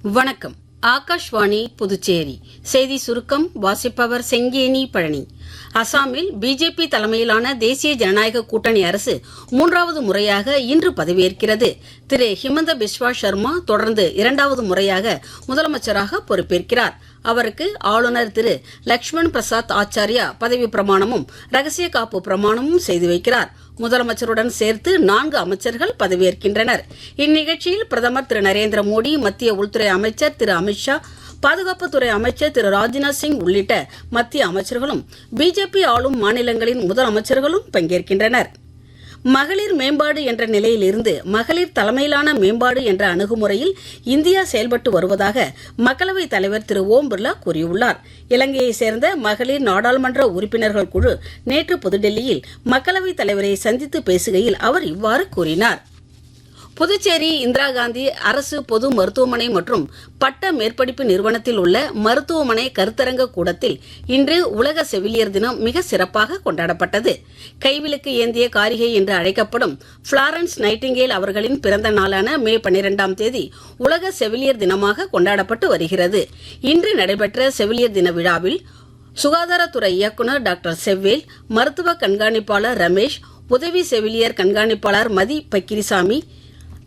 வணக்கம். ஆகாஷ்வாணி புதுச்சேரி செய்தி சுருக்கம் வாசிப்பவர் செங்கேனி பழனி. அசாமில் பிஜேபி தலைமையிலான தேசிய ஜனநாயக கூட்டணி அரசு 3வது முறையாக இன்று பதவியேற்கிறது. திரு ஹிமந்த பிஸ்வா சர்மா தொடர்ந்து 2வது முறையாக முதலமைச்சராக பொறுப்பேற்கிறார். அவருக்கு ஆளுநர் திரு லக்ஷ்மண் பிரசாத் ஆச்சாரியா பதவி பிரமாணமும் ரகசிய காப்பு பிரமாணமும் செய்து வைக்கிறார். முதலமைச்சருடன் சேர்த்து 4 அமைச்சர்கள் பதவியேற்கின்றனர். இந்நிகழ்ச்சியில் பிரதமர் திரு நரேந்திர மோடி, மத்திய உள்துறை அமைச்சர் திரு அமித்ஷா, பாதுகாப்புத்துறை அமைச்சர் திரு ராஜ்நாத் சிங் உள்ளிட்ட மத்திய அமைச்சர்களும் பிஜேபி ஆளும் மாநிலங்களின் முதலமைச்சர்களும் பங்கேற்கின்றனர். மகளிர் மேம்பாடு என்ற நிலையிலிருந்து மகளிர் தலைமையிலான மேம்பாடு என்ற அணுகுமுறையில் இந்தியா செயல்பட்டு வருவதாக மக்களவைத் தலைவர் திரு ஓம் பிர்லா கூறியுள்ளார். இலங்கையைச் சேர்ந்த மகளிர் நாடாளுமன்ற உறுப்பினர்கள் குழு நேற்று புதுடெல்லியில் மக்களவைத் தலைவரை சந்தித்து பேசுகையில் அவர் இவ்வாறு கூறினார். புதுச்சேரி இந்திரா காந்தி அரசு பொது மருத்துவமனை மற்றும் பட்ட மேற்படிப்பு நிறுவனத்தில் உள்ள மருத்துவமனை கருத்தரங்க கூடத்தில் இன்று உலக செவிலியர் தினம் மிக சிறப்பாக கொண்டாடப்பட்டது. கைவிளக்கு ஏந்திய காரிகை என்று அழைக்கப்படும் பிளாரன்ஸ் நைட்டிங்கேல் அவர்களின் பிறந்த நாளான மே 12ஆம் தேதி உலக செவிலியர் தினமாக கொண்டாடப்பட்டு வருகிறது. இன்று நடைபெற்ற செவிலியர் தின விழாவில் சுகாதாரத்துறை இயக்குநர் டாக்டர் செவ்வேல், மருத்துவ கண்காணிப்பாளர் ரமேஷ், உதவி செவிலியர் கண்காணிப்பாளர் மதி பக்கிரிசாமி,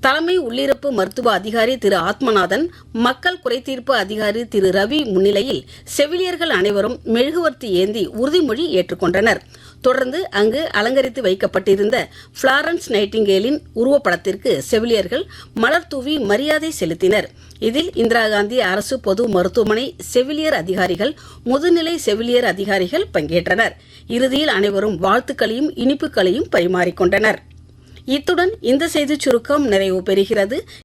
தலைமை உள்ளிருப்பு மருத்துவ அதிகாரி திரு ஆத்மநாதன், மக்கள் குறைதீர்ப்பு அதிகாரி திரு ரவி முன்னிலையில் செவிலியர்கள் அனைவரும் மெழுகுவர்த்தி ஏந்தி உறுதிமொழி ஏற்றுக்கொண்டனர். தொடர்ந்து அங்கு அலங்கரித்து வைக்கப்பட்டிருந்த பிளாரன்ஸ் நைட்டிங்கேலின் உருவப்படத்திற்கு செவிலியர்கள் மலர் தூவி மரியாதை செலுத்தினர். இதில் இந்திரா காந்தி அரசு பொது மருத்துவமனை செவிலியர் அதிகாரிகள், முதுநிலை செவிலியர் அதிகாரிகள் பங்கேற்றனர். இறுதியில் அனைவரும் வாழ்த்துக்களையும் இனிப்புகளையும் பரிமாறிக்கொண்டனர். இத்துடன் இந்த செய்திச் சுருக்கம் நிறைவு பெறுகிறது.